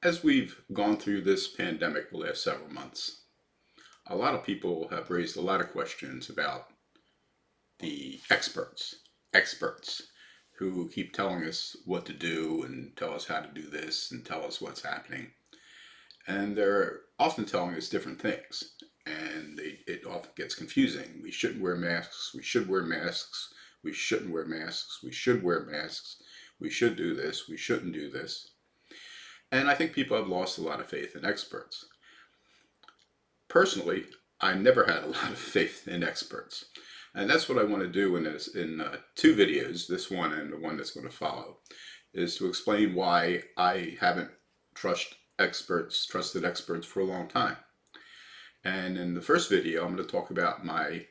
As we've gone through this pandemic the last several months, a lot of people have raised a lot of questions about the experts who keep telling us what to do and tell us how to do this and tell us what's happening. And they're often telling us different things. And it often gets confusing. We shouldn't wear masks. We should wear masks. We shouldn't wear masks. We should wear masks. We should do this. We shouldn't do this. And I think people have lost a lot of faith in experts. Personally, I never had a lot of faith in experts. And that's what I want to do in two videos, this one and the one that's going to follow, is to explain why I haven't trusted experts for a long time. And in the first video, I'm going to talk about my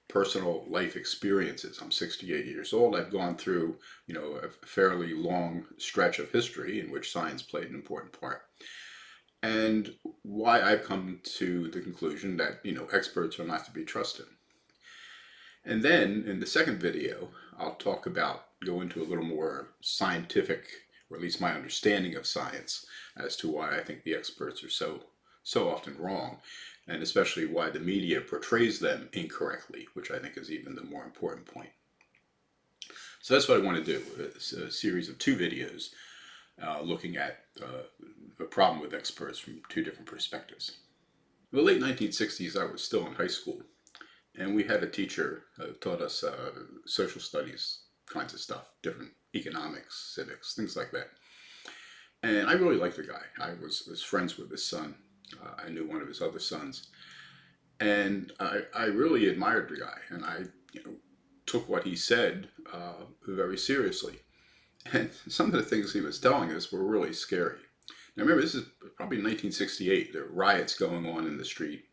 personal life experiences. I'm 68 years old. I've gone through, a fairly long stretch of history in which science played an important part. And why I've come to the conclusion that, experts are not to be trusted. And then in the second video, I'll go into a little more scientific, or at least my understanding of science, as to why I think the experts are so often wrong, and especially why the media portrays them incorrectly, which I think is even the more important point. So that's what I want to do. It's a series of two videos looking at the problem with experts from two different perspectives. In the late 1960s, I was still in high school, and we had a teacher who taught us social studies kinds of stuff, different economics, civics, things like that. And I really liked the guy. I was friends with his son. I knew one of his other sons. And I really admired the guy, and I took what he said very seriously. And some of the things he was telling us were really scary. Now remember, this is probably 1968. There are riots going on in the street.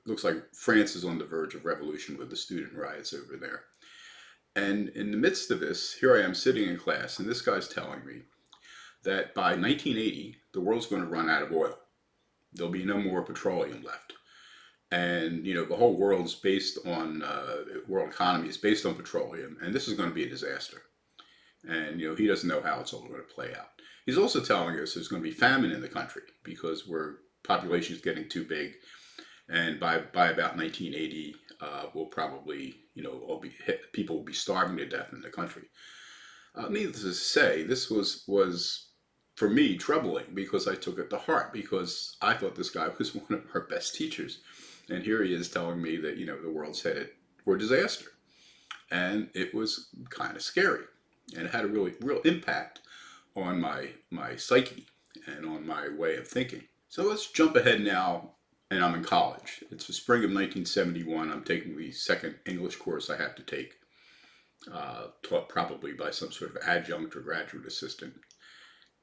Looks like France is on the verge of revolution with the student riots over there. And in the midst of this, here I am sitting in class, and this guy's telling me that by 1980, the world's going to run out of oil. There'll be no more petroleum left. And, the whole world's based on, world economy is based on petroleum, and this is going to be a disaster. And, he doesn't know how it's all going to play out. He's also telling us there's going to be famine in the country because population is getting too big. And by about 1980, we'll probably, people will be starving to death in the country. Needless to say, this was for me troubling because I took it to heart because I thought this guy was one of our best teachers. And here he is telling me that, the world's headed for disaster. And it was kind of scary. And it had a real impact on my psyche and on my way of thinking. So let's jump ahead now, and I'm in college. It's the spring of 1971. I'm taking the second English course I have to take, taught probably by some sort of adjunct or graduate assistant.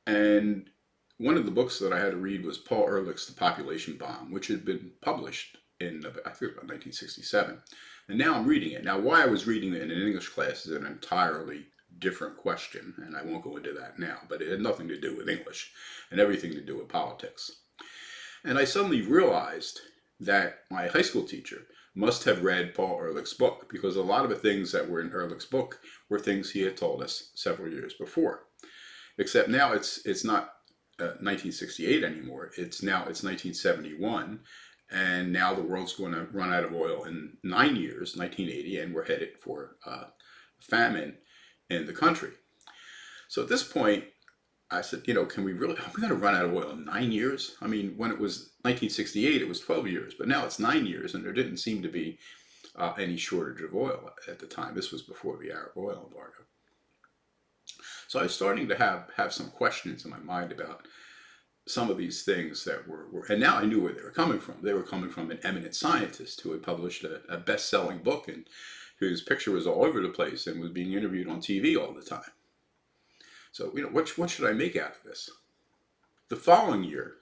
And one of the books that I had to read was Paul Ehrlich's The Population Bomb, which had been published in, I think, about 1967. And now I'm reading it. Now, why I was reading it in an English class is an entirely different question, and I won't go into that now, but it had nothing to do with English and everything to do with politics. And I suddenly realized that my high school teacher must have read Paul Ehrlich's book, because a lot of the things that were in Ehrlich's book were things he had told us several years before. Except now it's not 1968 anymore. It's 1971, and now the world's going to run out of oil in 9 years, 1980, and we're headed for famine in the country. So at this point, I said, are we going to run out of oil in 9 years? I mean, when it was 1968, it was 12 years, but now it's 9 years, and there didn't seem to be any shortage of oil at the time. This was before the Arab oil embargo. So I was starting to have some questions in my mind about some of these things that were, and now I knew where they were coming from. They were coming from an eminent scientist who had published a best-selling book and whose picture was all over the place and was being interviewed on TV all the time. So, what should I make out of this? The following year,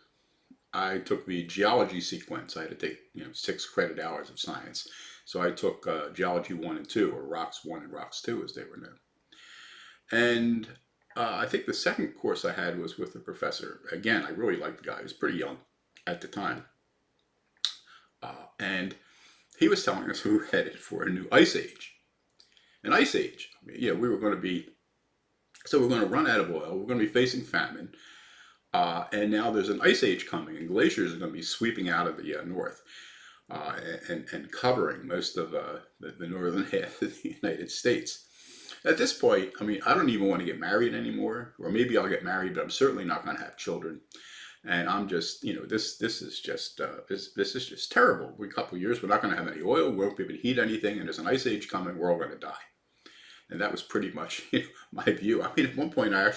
I took the geology sequence. I had to take, 6 credit hours of science. So I took Geology 1 and 2, or Rocks 1 and Rocks 2, as they were known. And I think the second course I had was with a professor. Again, I really liked the guy. He was pretty young at the time. And he was telling us we were headed for a new ice age. An ice age. We were going to be So we're going to run out of oil. We're going to be facing famine. And now there's an ice age coming, and glaciers are going to be sweeping out of the north and covering most of the northern half of the United States. At this point, I mean, I don't even want to get married anymore, or maybe I'll get married, but I'm certainly not going to have children. And I'm just, this is just this is just terrible. In a couple of years, we're not going to have any oil. We won't be able to heat anything, and there's an ice age coming. We're all going to die. And that was pretty much my view. I mean, at one point, I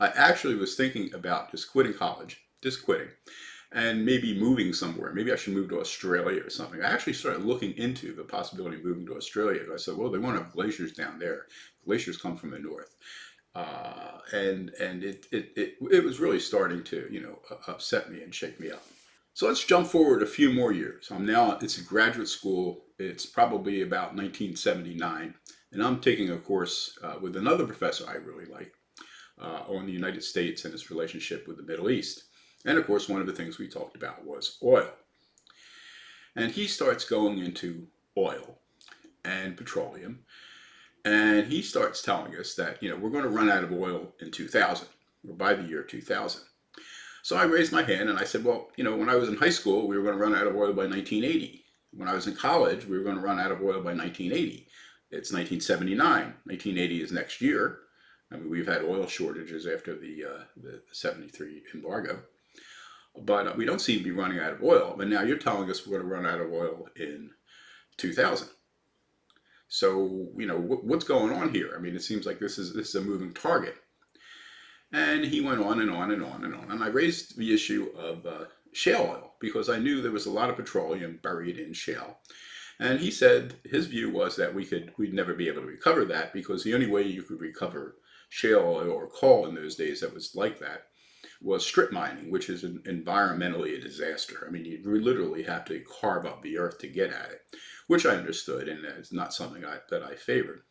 actually was thinking about just quitting college, just quitting, and maybe moving somewhere. Maybe I should move to Australia or something. I actually started looking into the possibility of moving to Australia. I said, well, they won't have glaciers down there. Glaciers come from the north. And it was really starting to upset me and shake me up. So let's jump forward a few more years. It's a graduate school. It's probably about 1979, and I'm taking a course with another professor I really like on the United States and its relationship with the Middle East. And of course, one of the things we talked about was oil. And he starts going into oil and petroleum, and he starts telling us that we're going to run out of oil in 2000, or by the year 2000. So I raised my hand and I said, well, when I was in high school, we were going to run out of oil by 1980. When I was in college, we were going to run out of oil by 1980. It's 1979. 1980 is next year. I mean, we've had oil shortages after the 73 embargo, but we don't seem to be running out of oil. But now you're telling us we're going to run out of oil in 2000. So, what's going on here? I mean, it seems like this is a moving target. And he went on and on and on and on. And I raised the issue of shale oil because I knew there was a lot of petroleum buried in shale. And he said his view was that we'd never be able to recover that because the only way you could recover shale oil or coal in those days that was like that was strip mining, which is environmentally a disaster. I mean, you literally have to carve up the earth to get at it, which I understood, and it's not something that I favored.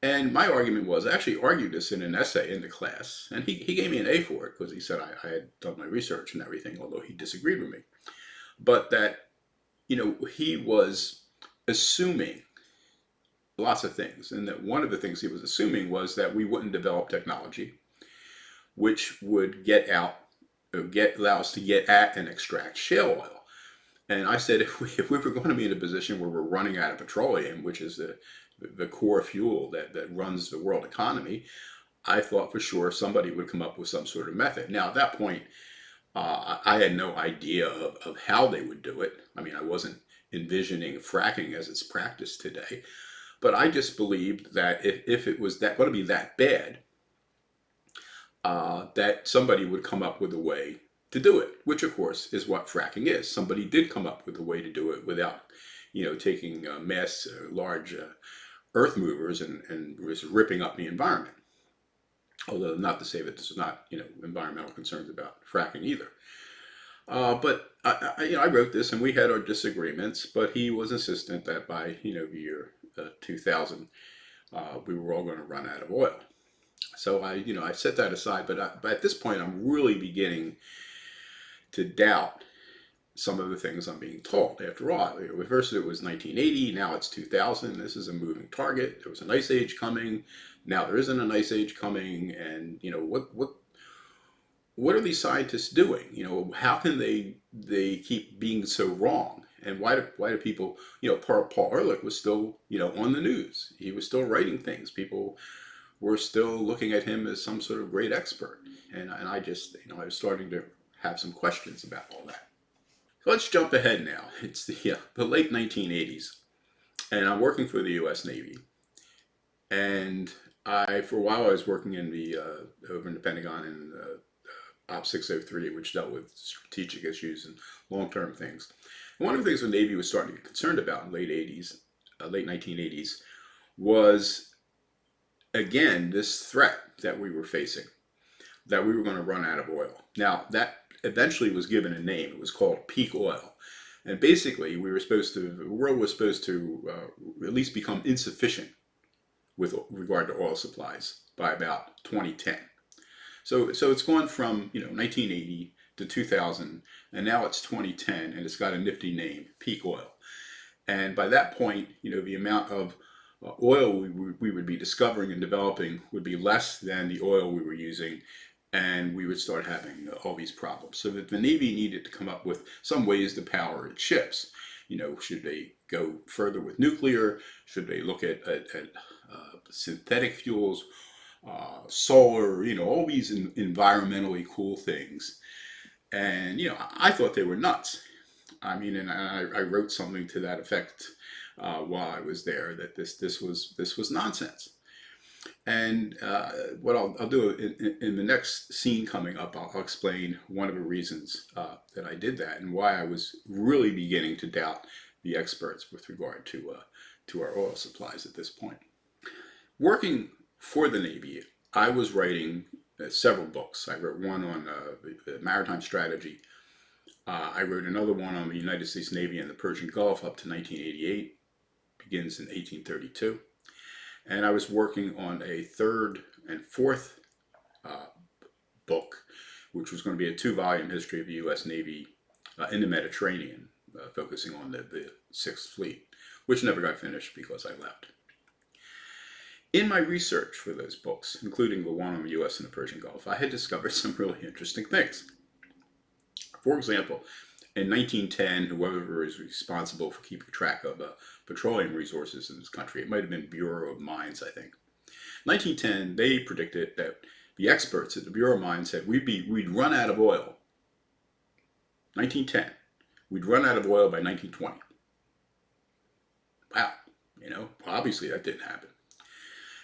And my argument was, I actually argued this in an essay in the class, and he gave me an A for it because he said I had done my research and everything, although he disagreed with me. But that, he was assuming lots of things, and that one of the things he was assuming was that we wouldn't develop technology which would allow us to get at and extract shale oil. And I said, if we were going to be in a position where we're running out of petroleum, which is the core fuel that runs the world economy, I thought for sure somebody would come up with some sort of method. Now, at that point, I had no idea of how they would do it. I mean, I wasn't envisioning fracking as it's practiced today. But I just believed that if it was going to be that bad, that somebody would come up with a way to do it, which of course is what fracking is. Somebody did come up with a way to do it without, taking large earth movers and was ripping up the environment. Although not to say that this is not, environmental concerns about fracking either. But I wrote this and we had our disagreements, but he was insistent that by, the year 2000, we were all going to run out of oil. So I set that aside, but at this point, I'm really beginning to doubt some of the things I'm being told. After all, first it was 1980, now it's 2000. This is a moving target. There was an ice age coming. Now there isn't an ice age coming, and what are these scientists doing? How can they keep being so wrong? And why do people? Paul Ehrlich was still on the news. He was still writing things. People were still looking at him as some sort of great expert, and I just I was starting to have some questions about all that. So let's jump ahead now. It's the late 1980s, and I'm working for the U.S. Navy, and for a while I was working in the over in the Pentagon in Op 603, which dealt with strategic issues and long-term things. And one of the things the Navy was starting to get concerned about in late 1980s, was again this threat that we were facing, that we were going to run out of oil. Now that eventually was given a name. It was called peak oil. And basically, the world was supposed to at least become insufficient with regard to oil supplies by about 2010. So it's gone from 1980 to 2000, and now it's 2010, and it's got a nifty name, peak oil. And by that point, the amount of oil we would be discovering and developing would be less than the oil we were using, and we would start having all these problems. So that the Navy needed to come up with some ways to power its ships. Should they go further with nuclear? Should they look at synthetic fuels, solar? All these environmentally cool things. And I thought they were nuts. I mean, and I wrote something to that effect while I was there, that this was nonsense. And what I'll do in the next scene coming up, I'll explain one of the reasons that I did that and why I was really beginning to doubt the experts with regard to our oil supplies at this point. Working for the Navy, I was writing several books. I wrote one on the maritime strategy. I wrote another one on the United States Navy and the Persian Gulf up to 1988, begins in 1832. And I was working on a third and fourth book, which was going to be a 2-volume history of the U.S. Navy in the Mediterranean, focusing on the Sixth Fleet, which never got finished because I left. In my research for those books, including the one on the U.S. and the Persian Gulf, I had discovered some really interesting things. For example, in 1910, whoever was responsible for keeping track of petroleum resources in this country, it might have been Bureau of Mines, I think. 1910, they predicted that the experts at the Bureau of Mines said we'd run out of oil. 1910, we'd run out of oil by 1920. Wow, obviously that didn't happen.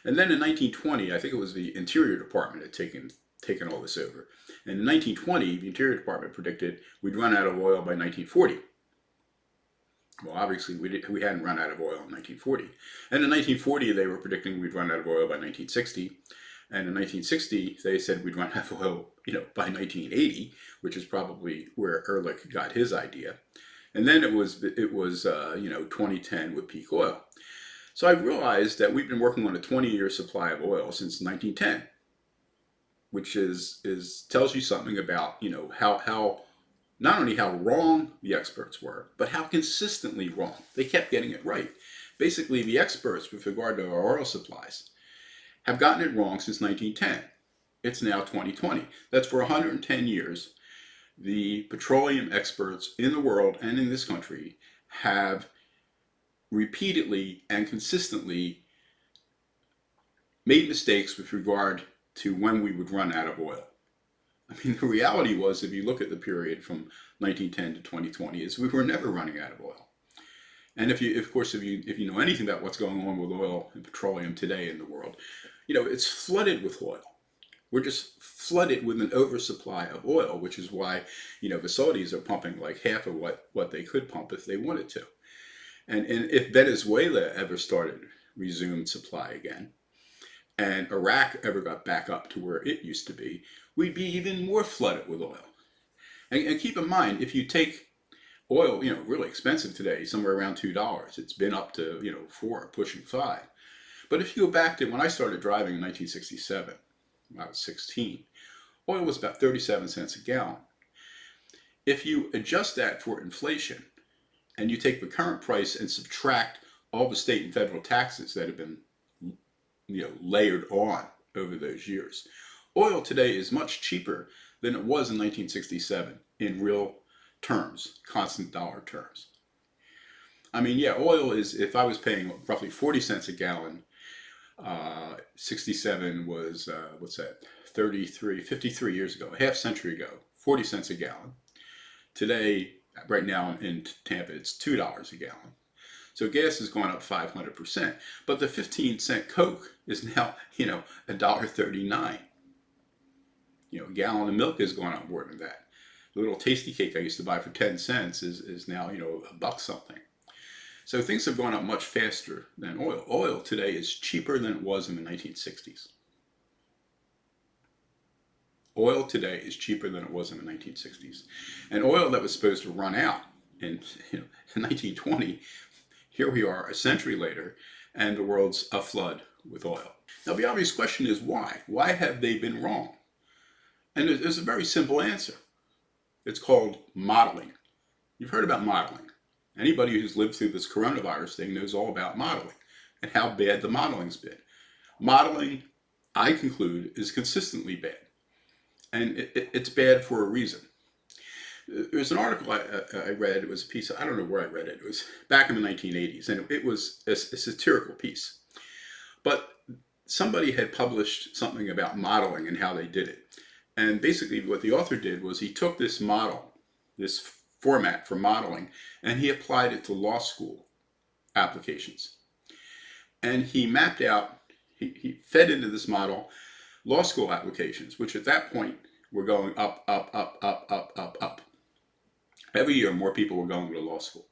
And then in 1920, I think it was the Interior Department had taken all this over. And in 1920, the Interior Department predicted we'd run out of oil by 1940. Well, obviously, we hadn't run out of oil in 1940. And in 1940, they were predicting we'd run out of oil by 1960. And in 1960, they said we'd run out of oil, by 1980, which is probably where Ehrlich got his idea. And then it was 2010 with peak oil. So I realized that we've been working on a 20-year supply of oil since 1910, which tells you something about how not only how wrong the experts were, but how consistently wrong. They kept getting it right. Basically, the experts with regard to our oil supplies have gotten it wrong since 1910. It's now 2020. That's for 110 years. The petroleum experts in the world and in this country have repeatedly and consistently made mistakes with regard to when we would run out of oil. I mean, the reality was, if you look at the period from 1910 to 2020, is we were never running out of oil. And if you know anything about what's going on with oil and petroleum today in the world, it's flooded with oil. We're just flooded with an oversupply of oil, which is why, the Saudis are pumping like half of what they could pump if they wanted to. And if Venezuela ever resumed supply again, and Iraq ever got back up to where it used to be, we'd be even more flooded with oil. And keep in mind, if you take oil, really expensive today, somewhere around $2. It's been up to, $4, pushing $5. But if you go back to when I started driving in 1967, when I was 16, oil was about 37 cents a gallon. If you adjust that for inflation, and you take the current price and subtract all the state and federal taxes that have been layered on over those years, oil today is much cheaper than it was in 1967 in real terms, constant dollar terms. I mean, oil is, if I was paying roughly 40 cents a gallon, 67 was, 53 years ago, a half century ago, 40 cents a gallon. Today, right now in Tampa, it's $2 a gallon. So gas has gone up 500%. But the 15-cent Coke is now, $1.39. A gallon of milk has gone up more than that. The little tasty cake I used to buy for 10 cents is now, $1 something. So things have gone up much faster than oil. Oil today is cheaper than it was in the 1960s. Oil today is cheaper than it was in the 1960s. And oil that was supposed to run out in 1920, here we are a century later, and the world's aflood with oil. Now the obvious question is why? Why have they been wrong? And there's a very simple answer. It's called modeling. You've heard about modeling. Anybody who's lived through this coronavirus thing knows all about modeling. and how bad the modeling's been. Modeling, I conclude, is consistently bad. And it's bad for a reason. There's an article I read. It was a piece. I don't know where I read it. It was back in the 1980s, and it was a satirical piece. But somebody had published something about modeling and how they did it. And basically, what the author did was he took this model, this format for modeling, and he applied it to law school applications. And he mapped out, he fed into this model law school applications, which at that point were going up, up, up, up, up, up, up. Every year, more people were going to law school.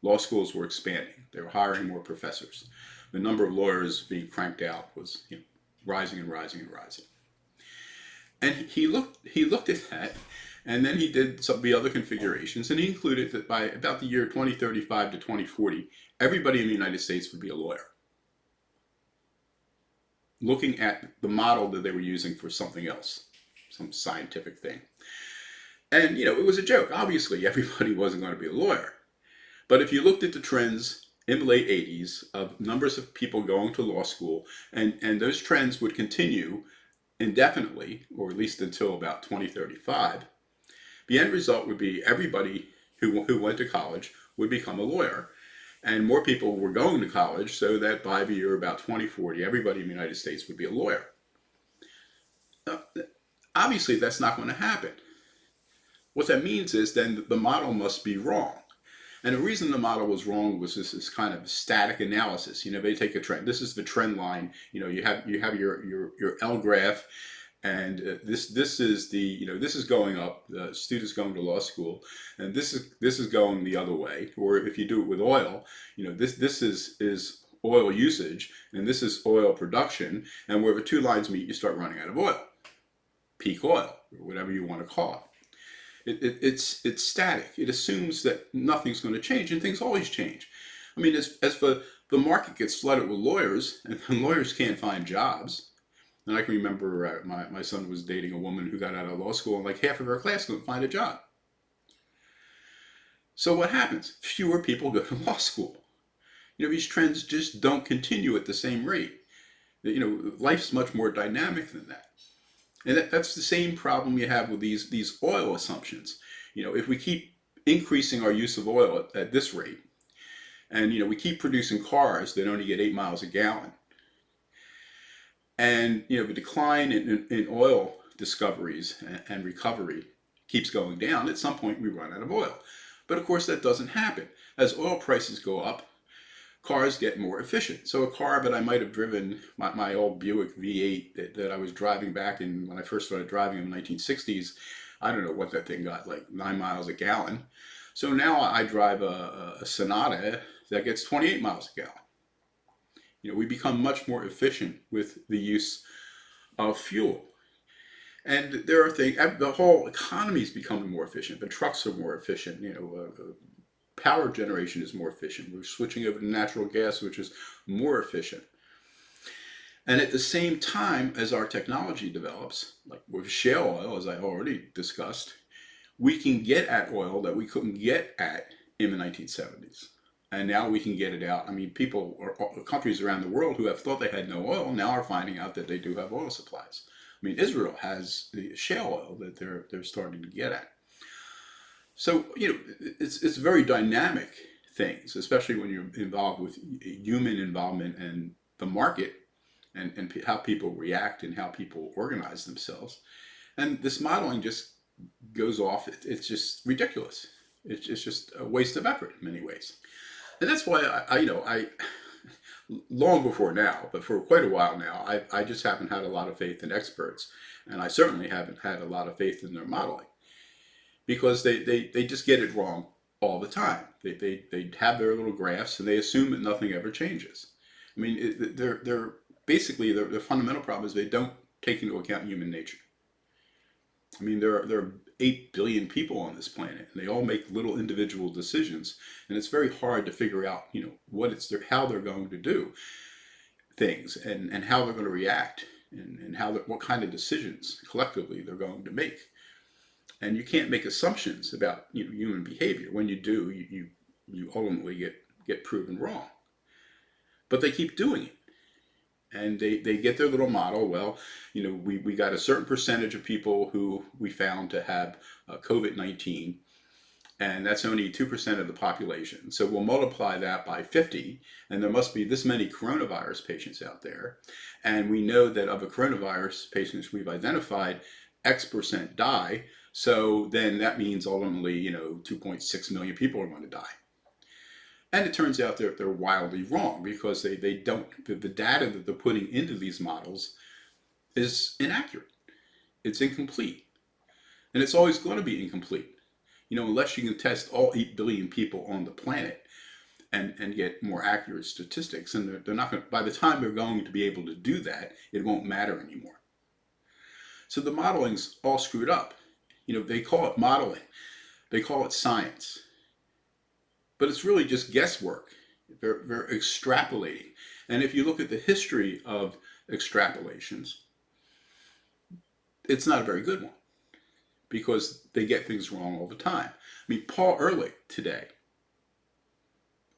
Law schools were expanding. They were hiring more professors. The number of lawyers being cranked out was rising and rising and rising. And he looked at that, and then he did some of the other configurations, and he included that by about the year 2035 to 2040, everybody in the United States would be a lawyer. Looking at the model that they were using for something else, some scientific thing. And, it was a joke. Obviously, everybody wasn't going to be a lawyer. But if you looked at the trends in the late 80s of numbers of people going to law school, and those trends would continue indefinitely, or at least until about 2035, the end result would be everybody who went to college would become a lawyer. And more people were going to college, so that by the year about 2040, everybody in the United States would be a lawyer. Obviously, that's not going to happen. What that means is then the model must be wrong. And the reason the model was wrong was this kind of static analysis. They take a trend. This is the trend line. You have your L graph, and this is the this is going up. The students going to law school, and this is going the other way. Or if you do it with oil, this is oil usage, and this is oil production. And where the two lines meet, you start running out of oil. Peak oil, or whatever you want to call it. It's static. It assumes that nothing's going to change, and things always change. I mean, as the market gets flooded with lawyers, and lawyers can't find jobs. And I can remember my son was dating a woman who got out of law school, and like half of her class couldn't find a job. So what happens? Fewer people go to law school. These trends just don't continue at the same rate. Life's much more dynamic than that. And that's the same problem you have with these oil assumptions. If we keep increasing our use of oil at this rate, and we keep producing cars that only get 8 miles a gallon, and the decline in oil discoveries and recovery keeps going down, at some point we run out of oil. But of course that doesn't happen. As oil prices go up, cars get more efficient. So a car that I might have driven, my old Buick V8 that I was driving back when I first started driving in the 1960s, I don't know what that thing got, like 9 miles a gallon. So now I drive a Sonata that gets 28 miles a gallon. We become much more efficient with the use of fuel. And there are things, the whole economy is becoming more efficient. The trucks are more efficient, power generation is more efficient. We're switching over to natural gas, which is more efficient. And at the same time as our technology develops, like with shale oil, as I already discussed, we can get at oil that we couldn't get at in the 1970s. And now we can get it out. I mean, people or countries around the world who have thought they had no oil now are finding out that they do have oil supplies. I mean, Israel has the shale oil that they're starting to get at. So, it's very dynamic things, especially when you're involved with human involvement and the market and how people react and how people organize themselves. And this modeling just goes off. It's just ridiculous. It's just a waste of effort in many ways. And that's why I long before now, but for quite a while now, I just haven't had a lot of faith in experts. And I certainly haven't had a lot of faith in their modeling. Because they just get it wrong all the time. They have their little graphs and they assume that nothing ever changes. I mean, they're basically their fundamental problem is they don't take into account human nature. I mean, there are 8 billion people on this planet, and they all make little individual decisions, and it's very hard to figure out, how they're going to do things and how they're going to react and what kind of decisions collectively they're going to make. And you can't make assumptions about human behavior. When you do, you ultimately get proven wrong. but they keep doing it. And they get their little model. Well, we got a certain percentage of people who we found to have COVID-19, and that's only 2% of the population. So we'll multiply that by 50, and there must be this many coronavirus patients out there. And we know that of the coronavirus patients we've identified, X% die. So then that means ultimately, 2.6 million people are going to die. And it turns out they're wildly wrong, because they don't, the data that they're putting into these models is inaccurate. It's incomplete. And it's always going to be incomplete. Unless you can test all 8 billion people on the planet and get more accurate statistics. And they're not going to, by the time they're going to be able to do that, it won't matter anymore. So the modeling's all screwed up. They call it modeling. They call it science. But it's really just guesswork. They're extrapolating. And if you look at the history of extrapolations, it's not a very good one, because they get things wrong all the time. I mean, Paul Ehrlich today,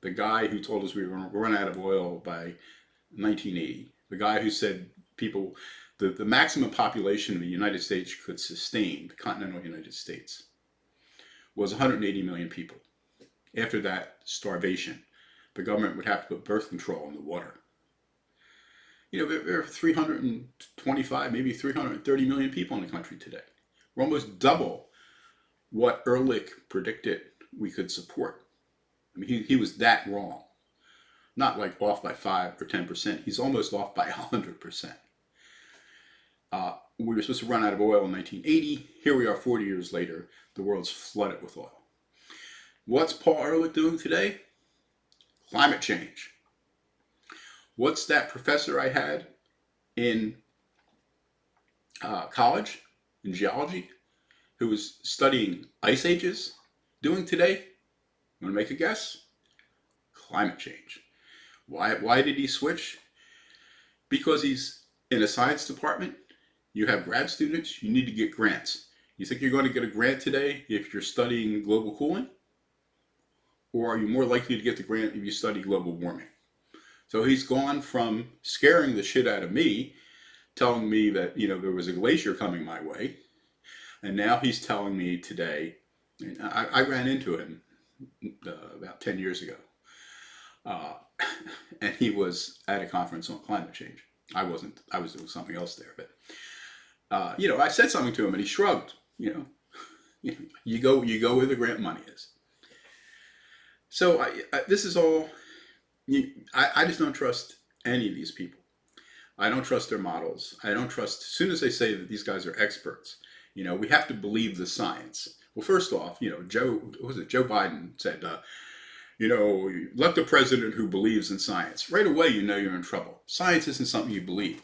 the guy who told us we were going to run out of oil by 1980, the guy who said the maximum population of the United States could sustain, the continental United States, was 180 million people. After that, starvation. The government would have to put birth control in the water. There are 325, maybe 330 million people in the country today. We're almost double what Ehrlich predicted we could support. I mean, he was that wrong. Not like off by 5 or 10%. He's almost off by 100%. We were supposed to run out of oil in 1980. Here we are 40 years later. The world's flooded with oil. What's Paul Ehrlich doing today? Climate change. What's that professor I had in college, in geology, who was studying ice ages, doing today? You want to make a guess? Climate change. Why did he switch? Because he's in a science department. You have grad students. You need to get grants. You think you're going to get a grant today if you're studying global cooling? Or are you more likely to get the grant if you study global warming? So he's gone from scaring the shit out of me, telling me that, there was a glacier coming my way. And now he's telling me today, and I ran into him about 10 years ago. And he was at a conference on climate change. I wasn't. I was doing something else there. But, I said something to him and he shrugged. You go where the grant money is. So this is all, I just don't trust any of these people. I don't trust their models. I don't trust, as soon as they say that these guys are experts, we have to believe the science. Well, first off, Joe Biden said, elect a president who believes in science. Right away, you're in trouble. Science isn't something you believe.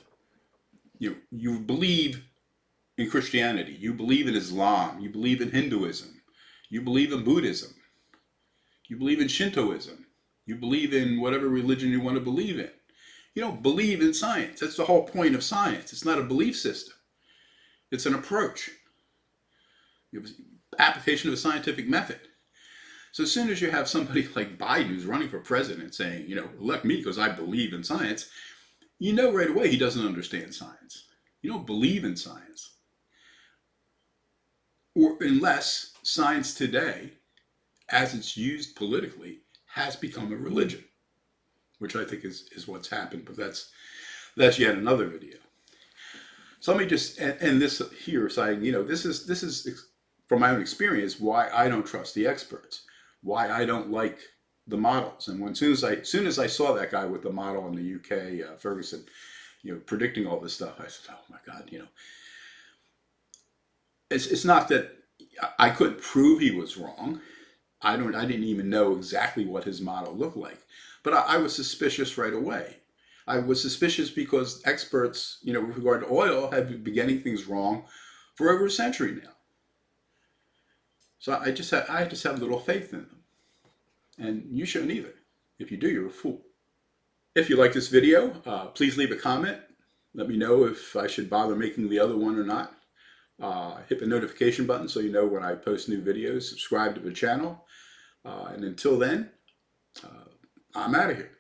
You believe in Christianity. You believe in Islam. You believe in Hinduism. You believe in Buddhism. You believe in Shintoism. You believe in whatever religion you want to believe in. You don't believe in science. That's the whole point of science. It's not a belief system. It's an approach. Application of a scientific method. So as soon as you have somebody like Biden who's running for president saying, elect me because I believe in science, right away he doesn't understand science. You don't believe in science. Or unless science today, as it's used politically, has become a religion, which I think is what's happened, but that's yet another video. So let me just end this here saying, this is from my own experience why I don't trust the experts, why I don't like the models. And as soon as I saw that guy with the model in the UK, Ferguson, predicting all this stuff, I said, oh my God, it's not that I couldn't prove he was wrong. I didn't even know exactly what his model looked like, but I was suspicious right away. I was suspicious because experts, with regard to oil, have been getting things wrong for over a century now. So I just have little faith in them, and you shouldn't either. If you do, you're a fool. If you like this video, please leave a comment. Let me know if I should bother making the other one or not. Hit the notification button so you know when I post new videos. Subscribe to the channel. And until then, I'm out of here.